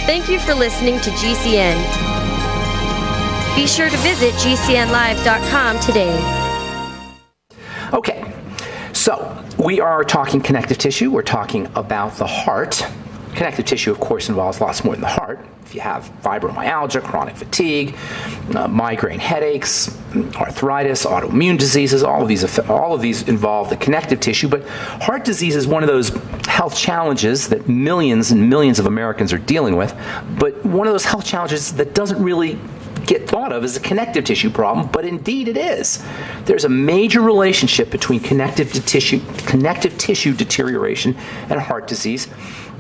Thank you for listening to GCN. Be sure to visit GCNlive.com today. Okay, so we are talking connective tissue. We're talking about the heart. Connective tissue, of course, involves lots more than the heart. If you have fibromyalgia, chronic fatigue, migraine headaches, arthritis, autoimmune diseases, all of these involve the connective tissue. But heart disease is one of those health challenges that millions and millions of Americans are dealing with, but one of those health challenges that doesn't really get thought of as a connective tissue problem, but indeed it is. There's a major relationship between connective tissue deterioration and heart disease.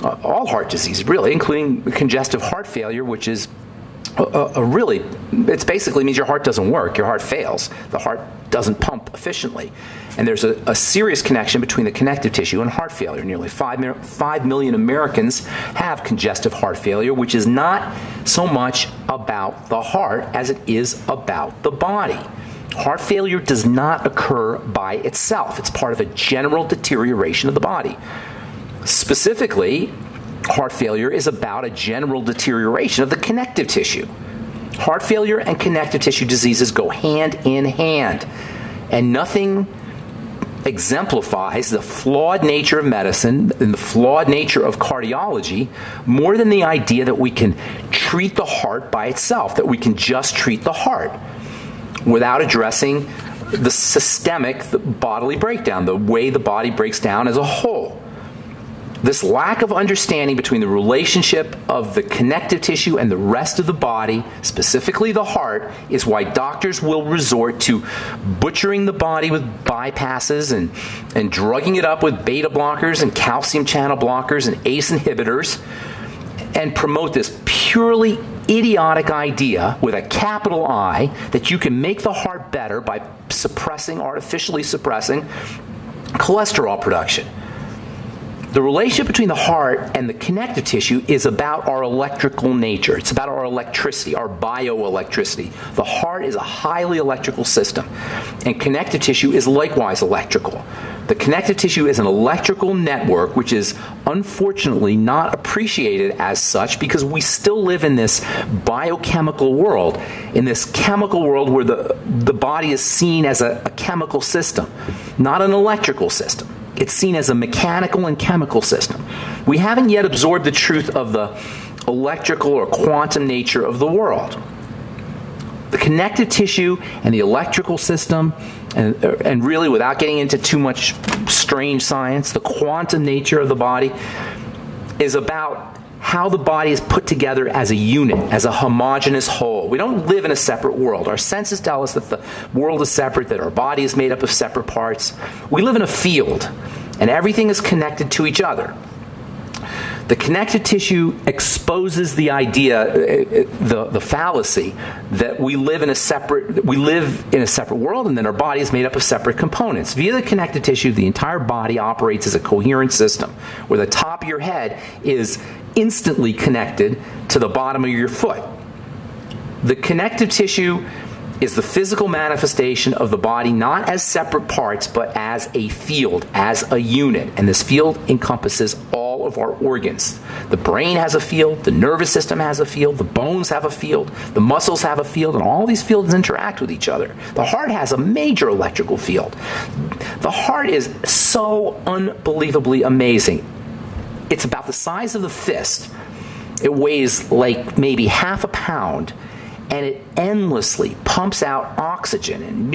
All heart disease, really, including congestive heart failure, which is it basically means your heart doesn't work. Your heart fails. The heart doesn't pump efficiently. And there's a serious connection between the connective tissue and heart failure. Nearly 5 million Americans have congestive heart failure, which is not so much about the heart as it is about the body. Heart failure does not occur by itself. It's part of a general deterioration of the body. Specifically, heart failure is about a general deterioration of the connective tissue. Heart failure and connective tissue diseases go hand in hand, and nothing exemplifies the flawed nature of medicine and the flawed nature of cardiology more than the idea that we can treat the heart by itself, that we can just treat the heart without addressing the systemic bodily breakdown, the way the body breaks down as a whole. This lack of understanding between the relationship of the connective tissue and the rest of the body, specifically the heart, is why doctors will resort to butchering the body with bypasses and drugging it up with beta blockers and calcium channel blockers and ACE inhibitors, and promote this purely idiotic idea with a capital I that you can make the heart better by artificially suppressing cholesterol production. The relationship between the heart and the connective tissue is about our electrical nature. It's about our electricity, our bioelectricity. The heart is a highly electrical system, and connective tissue is likewise electrical. The connective tissue is an electrical network which is unfortunately not appreciated as such because we still live in this biochemical world, in this chemical world where the body is seen as a chemical system, not an electrical system. It's seen as a mechanical and chemical system. We haven't yet absorbed the truth of the electrical or quantum nature of the world. The connective tissue and the electrical system, and really without getting into too much strange science, the quantum nature of the body is about how the body is put together as a unit, as a homogeneous whole. We don't live in a separate world. Our senses tell us that the world is separate, that our body is made up of separate parts. We live in a field, and everything is connected to each other. The connective tissue exposes the idea, the fallacy, that we live in a separate world, and then our body is made up of separate components. Via the connective tissue, the entire body operates as a coherent system, where the top of your head is instantly connected to the bottom of your foot. The connective tissue is the physical manifestation of the body not as separate parts, but as a field, as a unit. And this field encompasses all of our organs. The brain has a field, the nervous system has a field, the bones have a field, the muscles have a field, and all these fields interact with each other. The heart has a major electrical field. The heart is so unbelievably amazing. It's about the size of the fist. It weighs like maybe half a pound, and it endlessly pumps out oxygen and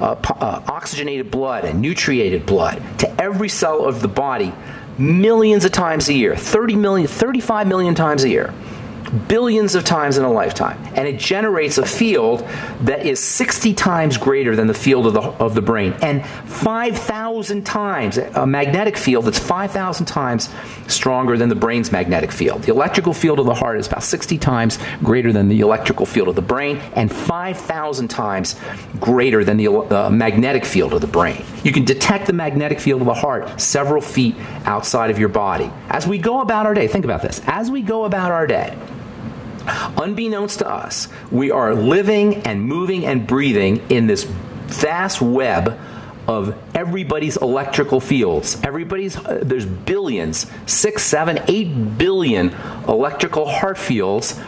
oxygenated blood and nutriated blood to every cell of the body millions of times a year, 35 million times a year, billions of times in a lifetime. And it generates a field that is 60 times greater than the field of the brain, and 5,000 times, a magnetic field that's 5,000 times stronger than the brain's magnetic field. The electrical field of the heart is about 60 times greater than the electrical field of the brain, and 5,000 times greater than the magnetic field of the brain. You can detect the magnetic field of the heart several feet outside of your body. As we go about our day, think about this, as we go about our day, unbeknownst to us, we are living and moving and breathing in this vast web of everybody's electrical fields. There's billions, 6, 7, 8 billion electrical heart fields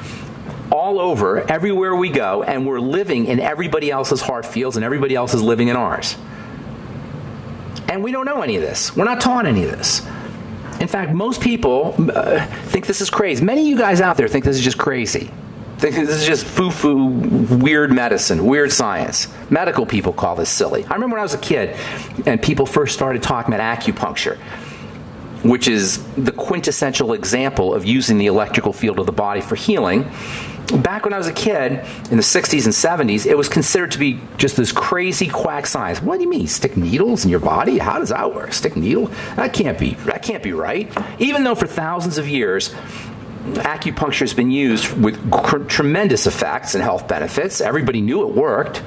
all over, everywhere we go, and we're living in everybody else's heart fields, and everybody else is living in ours. And we don't know any of this. We're not taught any of this. In fact, most people think this is crazy. Many of you guys out there think this is just crazy. Think this is just foo-foo, weird medicine, weird science. Medical people call this silly. I remember when I was a kid and people first started talking about acupuncture, which is the quintessential example of using the electrical field of the body for healing. Back when I was a kid, in the 60s and 70s, it was considered to be just this crazy quack science. What do you mean, stick needles in your body? How does that work? Stick needle? That can't be right. Even though for thousands of years, acupuncture has been used with tremendous effects and health benefits. Everybody knew it worked.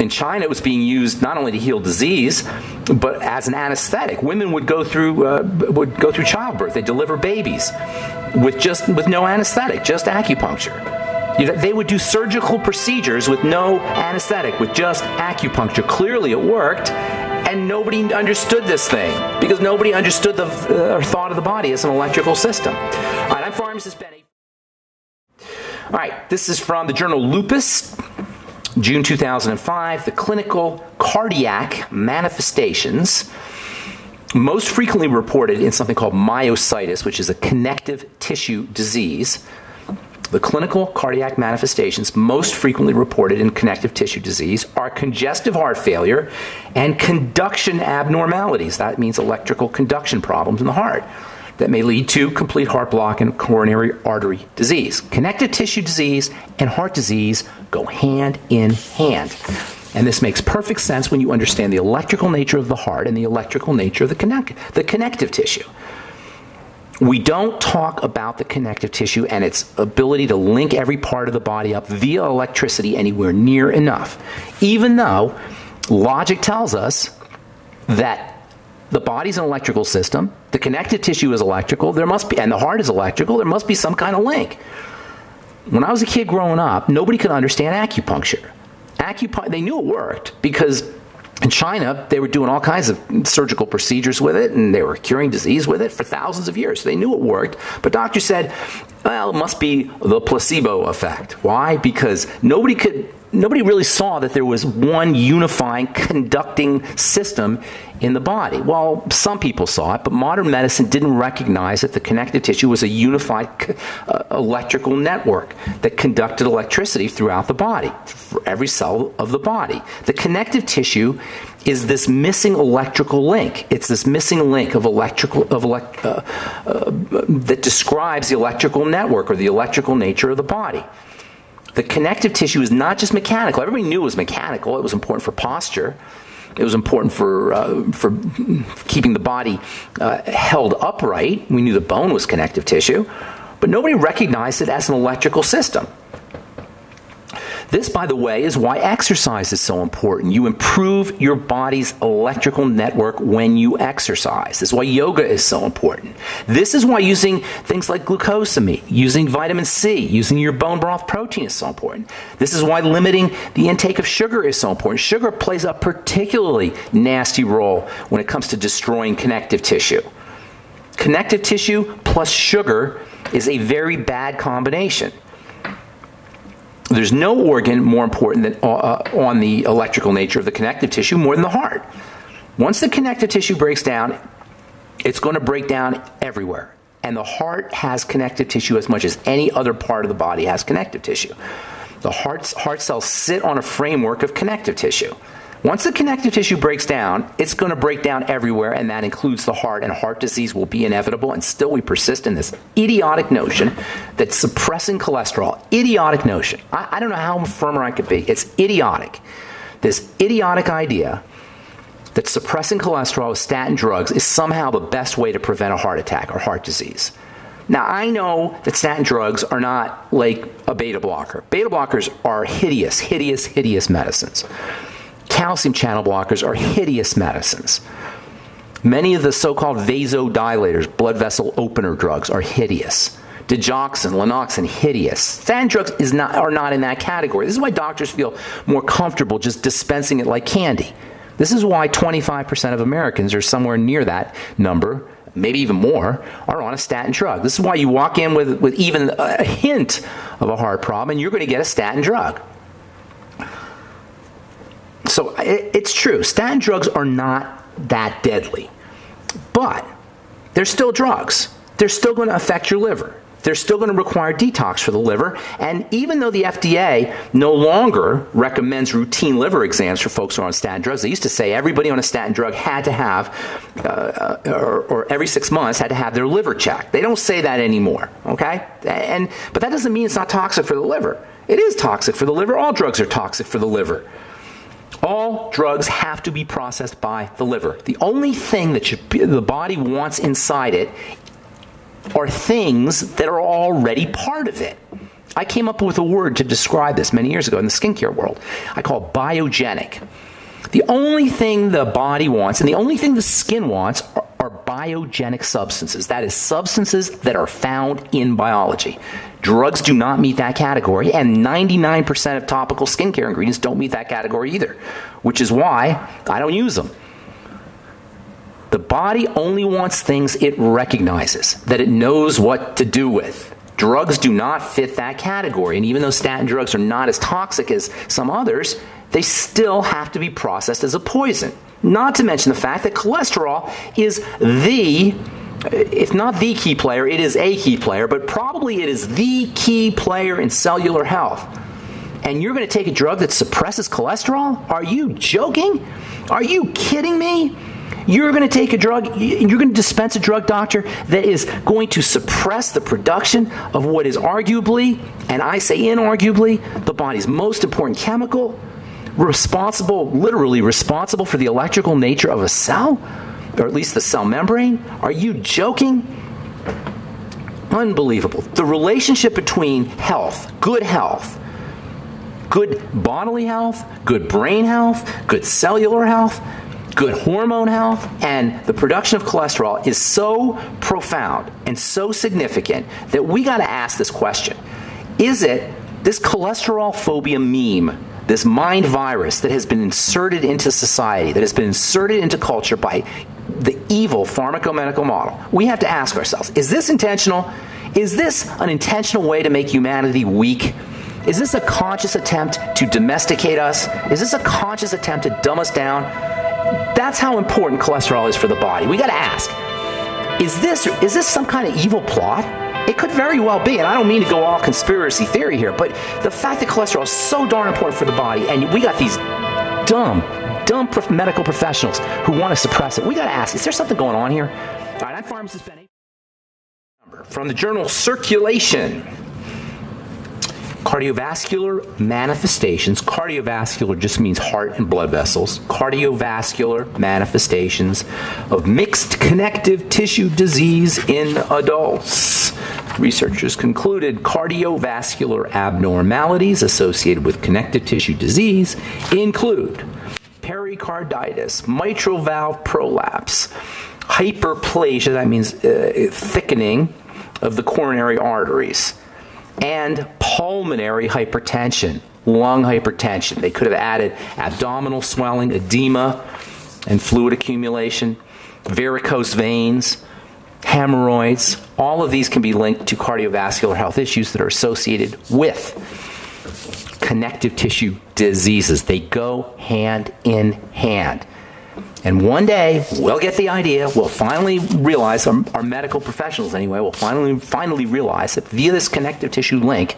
In China, it was being used not only to heal disease, but as an anesthetic. Women would go through childbirth. They deliver babies with no anesthetic, just acupuncture. They would do surgical procedures with no anesthetic, with just acupuncture. Clearly, it worked, and nobody understood this thing because nobody understood or thought of the body as an electrical system. All right, I'm Pharmacist Benny. All right, this is from the journal Lupus. June 2005, the clinical cardiac manifestations most frequently reported in something called myositis, which is a connective tissue disease. The clinical cardiac manifestations most frequently reported in connective tissue disease are congestive heart failure and conduction abnormalities. That means electrical conduction problems in the heart that may lead to complete heart block and coronary artery disease. Connective tissue disease and heart disease go hand in hand. And this makes perfect sense when you understand the electrical nature of the heart and the electrical nature of the connective tissue. We don't talk about the connective tissue and its ability to link every part of the body up via electricity anywhere near enough, even though logic tells us that the body's an electrical system, the connective tissue is electrical, and the heart is electrical, there must be some kind of link. When I was a kid growing up, nobody could understand acupuncture. They knew it worked because in China, they were doing all kinds of surgical procedures with it, and they were curing disease with it for thousands of years. So they knew it worked, but doctors said, well, it must be the placebo effect. Why? Because nobody really saw that there was one unifying conducting system in the body. Well, some people saw it, but modern medicine didn't recognize that the connective tissue was a unified electrical network that conducted electricity throughout the body, for every cell of the body. The connective tissue is this missing electrical link. It's this missing link that describes the electrical network or the electrical nature of the body. The connective tissue is not just mechanical. Everybody knew it was mechanical. It was important for posture. It was important for keeping the body held upright. We knew the bone was connective tissue, but nobody recognized it as an electrical system. This, by the way, is why exercise is so important. You improve your body's electrical network when you exercise. This is why yoga is so important. This is why using things like glucosamine, using vitamin C, using your bone broth protein is so important. This is why limiting the intake of sugar is so important. Sugar plays a particularly nasty role when it comes to destroying connective tissue. Connective tissue plus sugar is a very bad combination. There's no organ more important than on the electrical nature of the connective tissue more than the heart. Once the connective tissue breaks down, it's going to break down everywhere. And the heart has connective tissue as much as any other part of the body has connective tissue. The heart cells sit on a framework of connective tissue. Once the connective tissue breaks down, it's going to break down everywhere, and that includes the heart, and heart disease will be inevitable, and still we persist in this idiotic notion that suppressing cholesterol, idiotic notion. I don't know how firmer I could be. It's idiotic. This idiotic idea that suppressing cholesterol with statin drugs is somehow the best way to prevent a heart attack or heart disease. Now, I know that statin drugs are not like a beta blocker. Beta blockers are hideous, hideous, hideous medicines. Calcium channel blockers are hideous medicines. Many of the so-called vasodilators, blood vessel opener drugs, are hideous. Digoxin, Lanoxin, hideous. Statin drugs are not in that category. This is why doctors feel more comfortable just dispensing it like candy. This is why 25% of Americans, or somewhere near that number, maybe even more, are on a statin drug. This is why you walk in with even a hint of a heart problem, and you're going to get a statin drug. So it's true. Statin drugs are not that deadly. But they're still drugs. They're still going to affect your liver. They're still going to require detox for the liver. And even though the FDA no longer recommends routine liver exams for folks who are on statin drugs, they used to say everybody on a statin drug had to have, or every 6 months had to have their liver checked. They don't say that anymore, okay? But that doesn't mean it's not toxic for the liver. It is toxic for the liver. All drugs are toxic for the liver. All drugs have to be processed by the liver. The only thing that the body wants inside it are things that are already part of it. I came up with a word to describe this many years ago in the skincare world. I call it biogenic. The only thing the body wants and the only thing the skin wants are biogenic substances. That is, substances that are found in biology. Drugs do not meet that category, and 99% of topical skincare ingredients don't meet that category either, which is why I don't use them. The body only wants things it recognizes, that it knows what to do with. Drugs do not fit that category, and even though statin drugs are not as toxic as some others, they still have to be processed as a poison. Not to mention the fact that cholesterol is if not the key player, it is a key player, but probably it is the key player in cellular health. And you're going to take a drug that suppresses cholesterol? Are you joking? Are you kidding me? You're going to take a drug, you're going to dispense a drug, doctor, that is going to suppress the production of what is arguably, and I say inarguably, the body's most important chemical, literally responsible for the electrical nature of a cell, or at least the cell membrane? Are you joking? Unbelievable. The relationship between health, good bodily health, good brain health, good cellular health, good hormone health, and the production of cholesterol is so profound and so significant that we got to ask this question. Is it this cholesterol phobia meme, this mind virus that has been inserted into society, that has been inserted into culture by the evil pharmacomedical model? We have to ask ourselves, is this intentional? Is this an intentional way to make humanity weak? Is this a conscious attempt to domesticate us? Is this a conscious attempt to dumb us down? That's how important cholesterol is for the body. We got to ask, is this some kind of evil plot? It could very well be, and I don't mean to go all conspiracy theory here, but the fact that cholesterol is so darn important for the body, and we got these dumb medical professionals who want to suppress it. We got to ask, is there something going on here? All right, I'm pharmacist Ben. From the journal Circulation. Cardiovascular manifestations. Cardiovascular just means heart and blood vessels. Cardiovascular manifestations of mixed connective tissue disease in adults. Researchers concluded cardiovascular abnormalities associated with connective tissue disease include pericarditis, mitral valve prolapse, hyperplasia, that means thickening of the coronary arteries, and pulmonary hypertension, lung hypertension. They could have added abdominal swelling, edema, and fluid accumulation, varicose veins, hemorrhoids. All of these can be linked to cardiovascular health issues that are associated with connective tissue diseases. They go hand in hand. And one day, we'll get the idea, we'll finally realize, our medical professionals anyway, will finally realize that via this connective tissue link,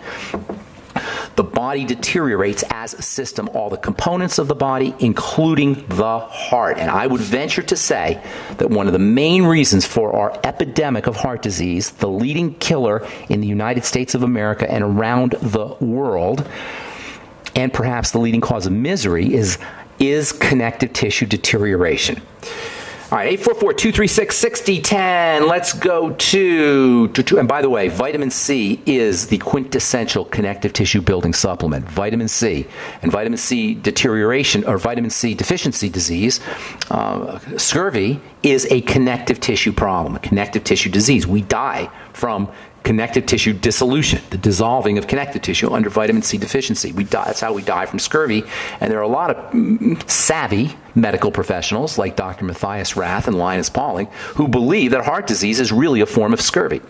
the body deteriorates as a system, all the components of the body, including the heart. And I would venture to say that one of the main reasons for our epidemic of heart disease, the leading killer in the United States of America and around the world, and perhaps the leading cause of misery, is connective tissue deterioration. All right, 844-236-6010. Let's go to, and by the way, vitamin C is the quintessential connective tissue building supplement. Vitamin C. And vitamin C deterioration, or vitamin C deficiency disease, scurvy, is a connective tissue problem, a connective tissue disease. We die from connective tissue dissolution, the dissolving of connective tissue under vitamin C deficiency. That's how we die from scurvy. And there are a lot of savvy medical professionals like Dr. Matthias Rath and Linus Pauling who believe that heart disease is really a form of scurvy.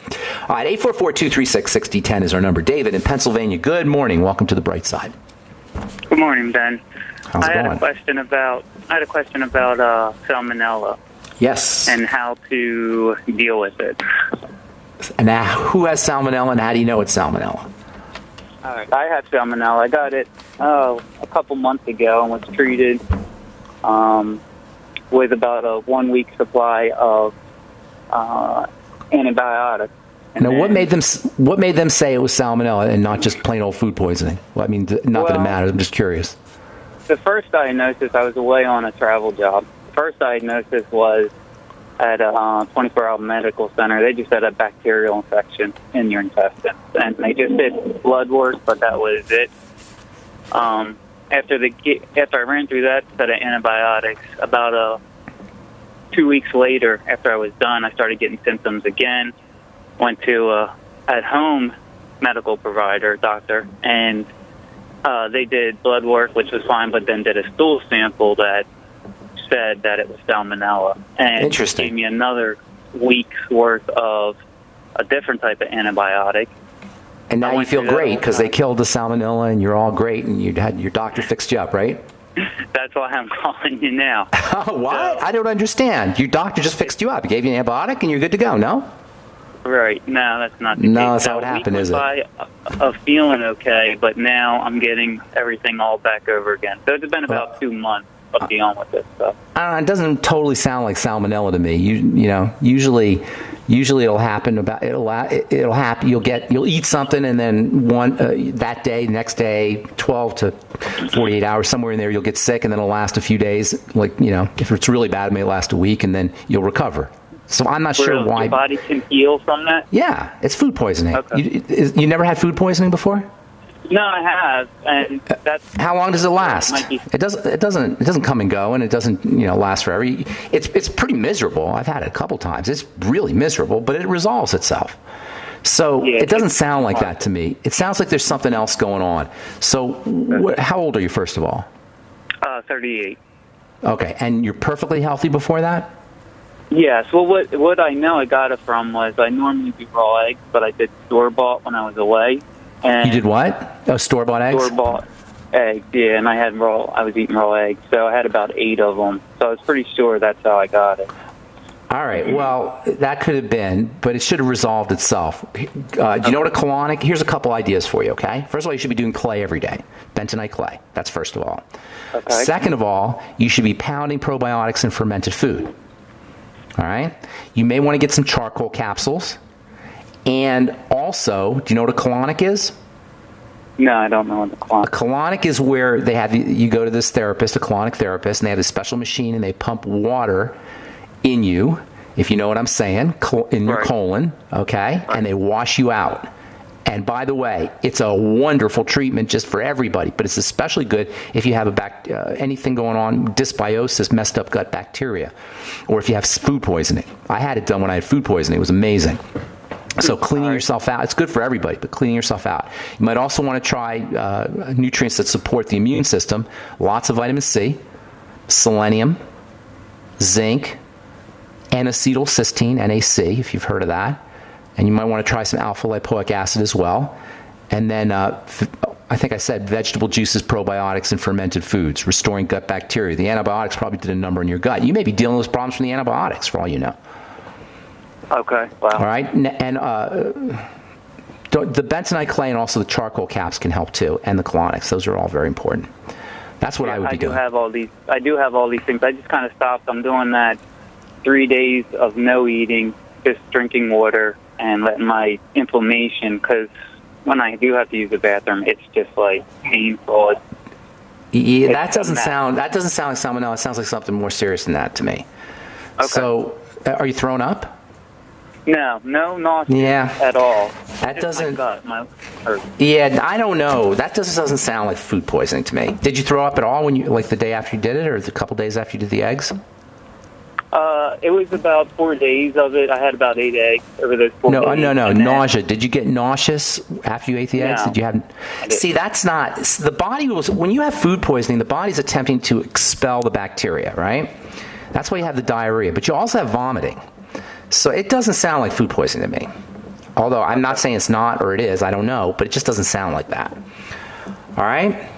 All right, 844-236-6010 is our number. David in Pennsylvania, good morning. Welcome to the bright side. Good morning, Ben. How's it going? I had a question about salmonella. Yes. And how to deal with it. And now, who has salmonella, and how do you know it's salmonella? All right. I had salmonella. I got it a couple months ago and was treated with about a 1 week supply of antibiotics. Now, what made them say it was salmonella and not just plain old food poisoning? Well, I mean, not that it matters. I'm just curious. The first diagnosis, I was away on a travel job. The first diagnosis was at a 24-hour medical center. They just had a bacterial infection in your intestines, and they just did blood work, but that was it. After I ran through that set of antibiotics, about 2 weeks later, after I was done, I started getting symptoms again. Went to a at-home medical provider, doctor, and they did blood work, which was fine, but then did a stool sample that said that it was salmonella. And gave me another week's worth of a different type of antibiotic. And now you feel great because they killed the salmonella and you're all great and you had your doctor fixed you up, right? That's why I'm calling you now. What? I don't understand. Your doctor just fixed you up. He gave you an antibiotic and you're good to go, no? Right. No, that's not the case. No, that's not what happened, is it? Of feeling okay, but now I'm getting everything all back over again. So it's been about 2 months of dealing with this stuff. It doesn't totally sound like salmonella to me. You know, usually it'll happen it'll happen. You'll eat something and then that day, next day, 12 to 48 hours, somewhere in there, you'll get sick and then it'll last a few days. Like, you know, if it's really bad, it may last a week and then you'll recover. So I'm not sure why. Your body can heal from that? Yeah, it's food poisoning. Okay. You never had food poisoning before? No, I have, and that's. How long does it last? It doesn't come and go, and it doesn't last forever. It's pretty miserable. I've had it a couple times. It's really miserable, but it resolves itself. So it doesn't sound like that to me. It sounds like there's something else going on. So how old are you, first of all? 38. Okay, and you're perfectly healthy before that? Yes. Well, what I know I got it from was I normally do raw eggs, but I did store-bought when I was away. And you did what? Oh, store-bought eggs? Store-bought eggs, yeah, and I was eating raw eggs, so I had about 8 of them. So I was pretty sure that's how I got it. All right, well, that could have been, but it should have resolved itself. Do you know what a colonic? Here's a couple ideas for you, okay? First of all, you should be doing clay every day, bentonite clay. That's first of all. Okay. Second of all, you should be pounding probiotics in fermented food. All right? You may want to get some charcoal capsules. And also, do you know what a colonic is? No, I don't know what a colonic is. A colonic is where they have you go to this therapist, a colonic therapist, and they have this special machine and they pump water in you, if you know what I'm saying, in your colon, okay? Right. And they wash you out. And by the way, it's a wonderful treatment just for everybody, but it's especially good if you have anything going on, dysbiosis, messed up gut bacteria, or if you have food poisoning. I had it done when I had food poisoning. It was amazing. So cleaning yourself out, it's good for everybody, but cleaning yourself out. You might also want to try nutrients that support the immune system. Lots of vitamin C, selenium, zinc, N-acetylcysteine, NAC, if you've heard of that. And you might want to try some alpha-lipoic acid as well. And then I think I said vegetable juices, probiotics, and fermented foods, restoring gut bacteria. The antibiotics probably did a number in your gut. You may be dealing with problems from the antibiotics, for all you know. Okay. Wow. All right. And the bentonite clay and also the charcoal caps can help too, and the colonics. Those are all very important. That's what I would be doing. I do have all these things. I just kind of stopped. I'm doing that 3 days of no eating, just drinking water and letting my inflammation, because when I do have to use the bathroom, it's just like painful. That doesn't sound like salmonella. It sounds like something more serious than that to me. Okay. So, are you throwing up? No, not at all. That doesn't. My gut, yeah, I don't know. That doesn't sound like food poisoning to me. Did you throw up at all when the day after you did it, or the couple days after you did the eggs? It was about 4 days of it. I had about 8 eggs over those 4 days. No. Nausea. Did you get nauseous after you ate the eggs? No. Did you have? See, that's not the body was. When you have food poisoning, the body's attempting to expel the bacteria, right? That's why you have the diarrhea. But you also have vomiting. So it doesn't sound like food poisoning to me. Although I'm not saying it's not or it is. I don't know, but it just doesn't sound like that. All right.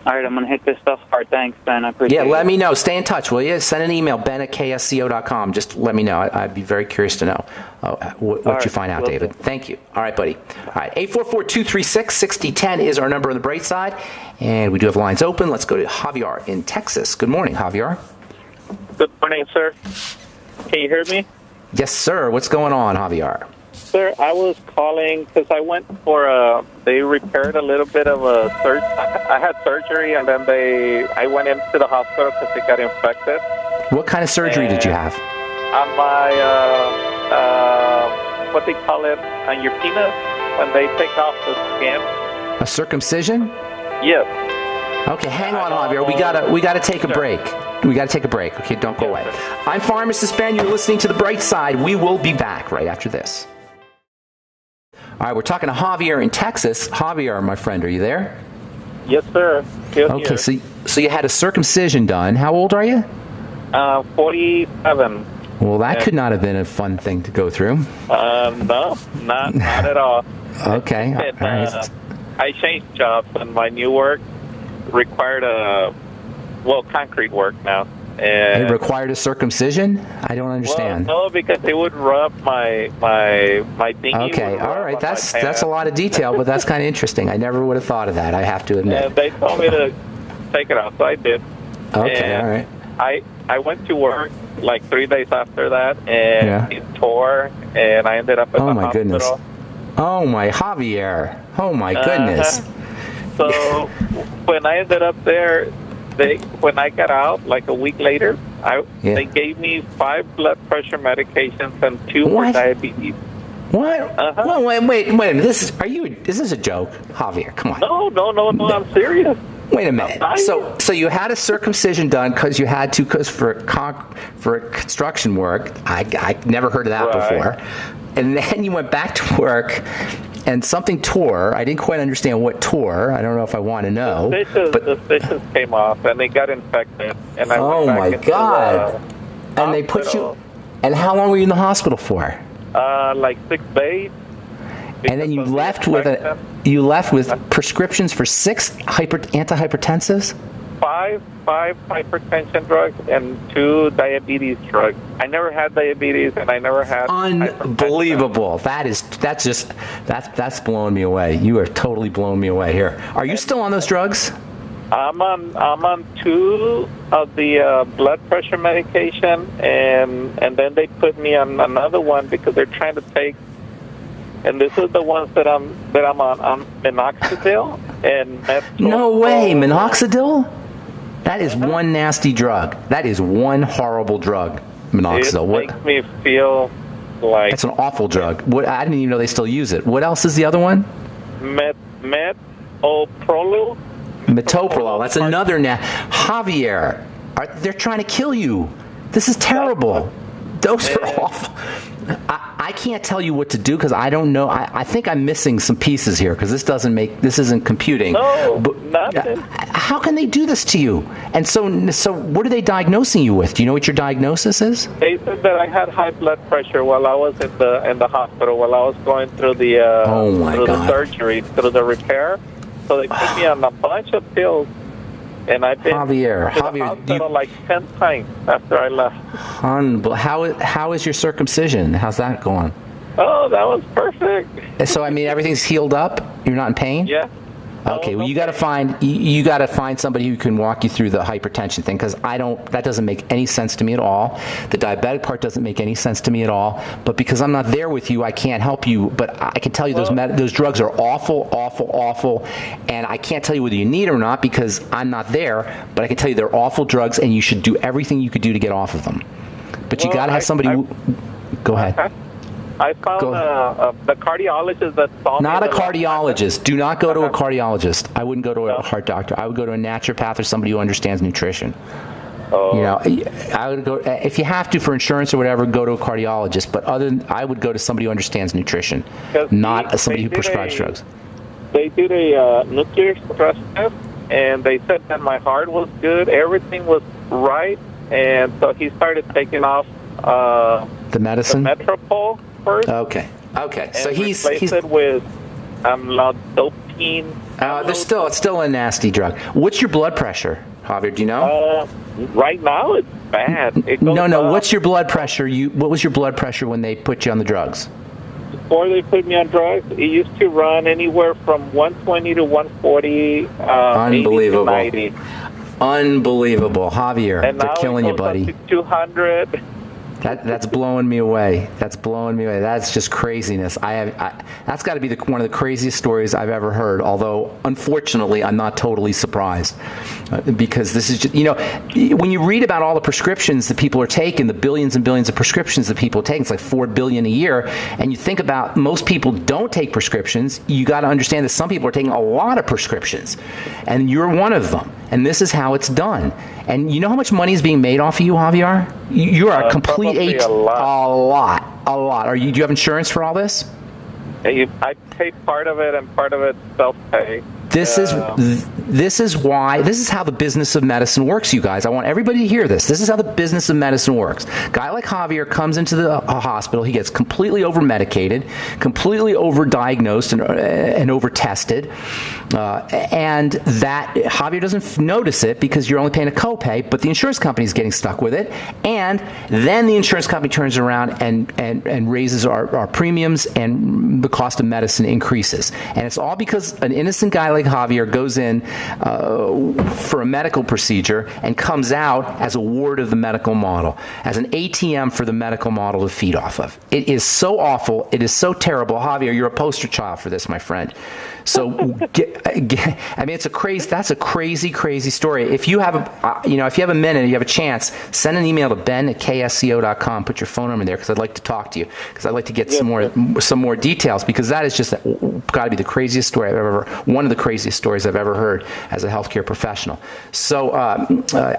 All right, I'm going to hit this stuff hard. Thanks, Ben. I appreciate it. Yeah, let me know. Stay in touch, will you? Send an email, ben@ksco.com. Just let me know. I'd be very curious to know what you find out, David. Thank you. All right, buddy. All right, 844-236-6010 is our number on the bright side. And we do have lines open. Let's go to Javier in Texas. Good morning, Javier. Good morning, sir. Can you hear me? Yes, sir. What's going on, Javier? Sir, I was calling because I went for they repaired a little bit of a surgery. I had surgery, and then I went into the hospital because it got infected. What kind of surgery did you have? On my, what they call it, on your penis, when they take off the skin. A circumcision? Yes. Okay, hang on, Javier. We gotta take a break. We got to take a break. Okay, don't go away. I'm Pharmacist Ben. You're listening to The Bright Side. We will be back right after this. All right, we're talking to Javier in Texas. Javier, my friend, are you there? Yes, sir. Okay, so you had a circumcision done. How old are you? 47. Well, that could not have been a fun thing to go through. No, not at all. Okay. All right. I changed jobs, and my new work required concrete work now. And it required a circumcision? I don't understand. Well, no, because they would rub my thingy. Okay, all right. That's a lot of detail, but that's kind of interesting. I never would have thought of that, I have to admit. And they told me to take it out, so I did. Okay, and all right. I went to work like 3 days after that, and it tore, and I ended up at the hospital. Goodness. Oh, my Javier. Oh, my goodness. So when I ended up there, when I got out, like a week later, they gave me 5 blood pressure medications and 2 for diabetes. What? Well, wait a minute. Is this a joke? Javier, come on. No, I'm serious. Wait a minute. So you had a circumcision done because you had to, because for construction work. I never heard of that before. And then you went back to work, and something tore. I didn't quite understand what tore. I don't know if I want to know. The stitches came off, and they got infected. And I oh, went back my God. And they put you... And how long were you in the hospital for? Like 6 days. And then you left with prescriptions for 6 antihypertensives? 5 hypertension drugs and 2 diabetes drugs. I never had diabetes, and I never had unbelievable. That's blowing me away. You are totally blowing me away here. Are you still on those drugs? I'm on 2 of the blood pressure medication, and then they put me on another one because they're trying to take. And this is the ones that I'm on minoxidil and methadone. No way, minoxidil? That is one nasty drug. That is one horrible drug, minoxidil. It makes me feel like... It's an awful drug. I didn't even know they still use it. What else is the other one? Metoprolol. Metoprolol. That's another... Javier, they're trying to kill you. This is terrible. Those are awful. I can't tell you what to do because I don't know. I think I'm missing some pieces here because this isn't computing. No, nothing. How can they do this to you? And so what are they diagnosing you with? Do you know what your diagnosis is? They said that I had high blood pressure while I was in the hospital, while I was going through the the surgery, through the repair. So they put me on a bunch of pills. And I've been to the hospital like 10 times after I left. How is your circumcision? How's that going? Oh, that was perfect. So I mean, everything's healed up. You're not in pain. Yeah. Okay. Well, you got to find somebody who can walk you through the hypertension thing because that doesn't make any sense to me at all. The diabetic part doesn't make any sense to me at all. But because I'm not there with you, I can't help you. But I can tell you those drugs are awful, awful, awful, and I can't tell you whether you need it or not because I'm not there. But I can tell you they're awful drugs, and you should do everything you could do to get off of them. But you got to have somebody. Go ahead. I found the cardiologist that saw me. Not a cardiologist. Do not go to a cardiologist. I wouldn't go to a heart doctor. I would go to a naturopath or somebody who understands nutrition. You know, I would go, if you have to for insurance or whatever, go to a cardiologist. But I would go to somebody who understands nutrition, not somebody who prescribes drugs. They did a nuclear stress test, and they said that my heart was good, everything was right, and so he started taking off the medicine, the Metropol first. Okay. And So he's it with amlodipine. It's still a nasty drug. What's your blood pressure, Javier? Do you know? Right now it's bad. It goes No. up. What's your blood pressure? What was your blood pressure when they put you on the drugs? Before they put me on drugs, it used to run anywhere from 120 to 140. Unbelievable. 80 to 90. Unbelievable, Javier. And they're now killing it you, goes buddy. up to 200. That's blowing me away. That's just craziness. That's got to be one of the craziest stories I've ever heard. Although, unfortunately, I'm not totally surprised because this is just, when you read about all the prescriptions that people are taking, the billions and billions of prescriptions that people are taking, it's like 4 billion a year, and you think about most people don't take prescriptions. You got to understand that some people are taking a lot of prescriptions, and you're one of them. And this is how it's done. And you know how much money is being made off of you, Javier? You are a complete a lot. A lot. Do you have insurance for all this? I pay part of it, and part of it self-pay. This is how the business of medicine works, you guys. I want everybody to hear this. This is how the business of medicine works. Guy like Javier comes into the hospital. He gets completely over-medicated, completely over-diagnosed and over-tested. And that Javier doesn't notice it because you're only paying a copay, but the insurance company is getting stuck with it. And then the insurance company turns around and raises our premiums, and the cost of medicine increases. And it's all because an innocent guy like Javier goes in for a medical procedure and comes out as a ward of the medical model, as an ATM for the medical model to feed off of. It is so awful. It is so terrible. Javier, you're a poster child for this, my friend. So, that's a crazy story. If you have a minute, you have a chance, send an email to ben@ksco.com. Put your phone number there because I'd like to talk to you because I'd like to get some more details because that is just got to be the craziest story one of the craziest stories I've ever heard as a healthcare professional. So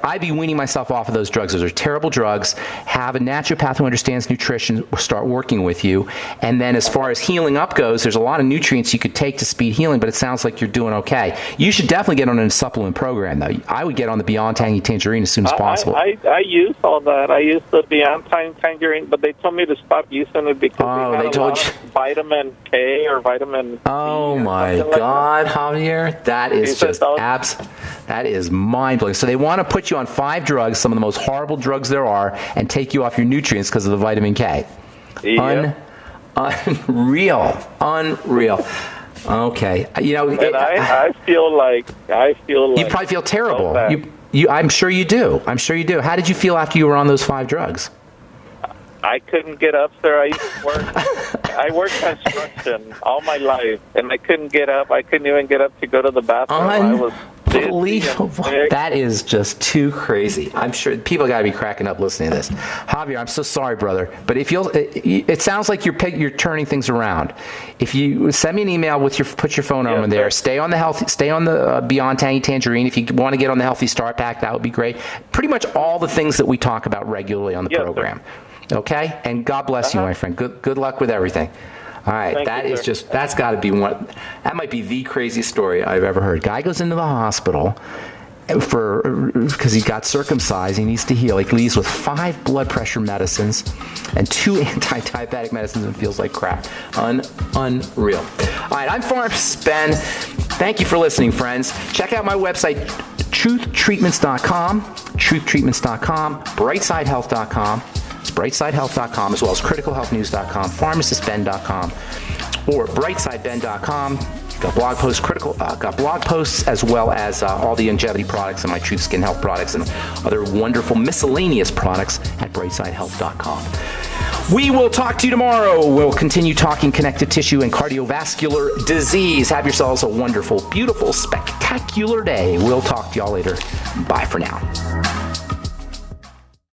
I'd be weaning myself off of those drugs. Those are terrible drugs. Have a naturopath who understands nutrition start working with you. And then as far as healing up goes, there's a lot of nutrients you could take to speed healing, but it sounds like you're doing okay. You should definitely get on a supplement program, though. I would get on the Beyond Tangy Tangerine as soon as possible. I use all that. I use the Beyond Tangerine, but they told me to stop using it because they told you vitamin K or vitamin C. Oh my God, Javier, that is just that is mind-blowing. So they want to put you on 5 drugs, some of the most horrible drugs there are, and take you off your nutrients because of the vitamin K. Yep. Unreal. Okay, I feel like you probably feel terrible. I'm sure you do. How did you feel after you were on those 5 drugs? I couldn't get up, sir. I used to work. I worked construction all my life, and I couldn't get up. I couldn't even get up to go to the bathroom. Unbelievable. That is just too crazy. I'm sure people got to be cracking up listening to this. Javier, I'm so sorry, brother, but it sounds like you're turning things around. If you send me an email put your phone number there. Stay on the Beyond Tangy Tangerine. If you want to get on the Healthy Start Pack, that would be great. Pretty much all the things that we talk about regularly on the program. Sir. Okay, and God bless you, my friend. Good luck with everything. All right, that's got to be that might be the craziest story I've ever heard. Guy goes into the hospital because he got circumcised. He needs to heal. He leaves with 5 blood pressure medicines and 2 anti-diabetic medicines and feels like crap. Unreal. All right, I'm Pharmacist Ben. Thank you for listening, friends. Check out my website, truthtreatments.com, brightsidehealth.com. brightsidehealth.com, as well as criticalhealthnews.com, pharmacistben.com, or brightsideben.com. Got blog posts, as well as all the longevity products and my Truth Skin Health products and other wonderful miscellaneous products at brightsidehealth.com. We will talk to you tomorrow. We'll continue talking connective tissue and cardiovascular disease. Have yourselves a wonderful, beautiful, spectacular day. We'll talk to y'all later. Bye for now.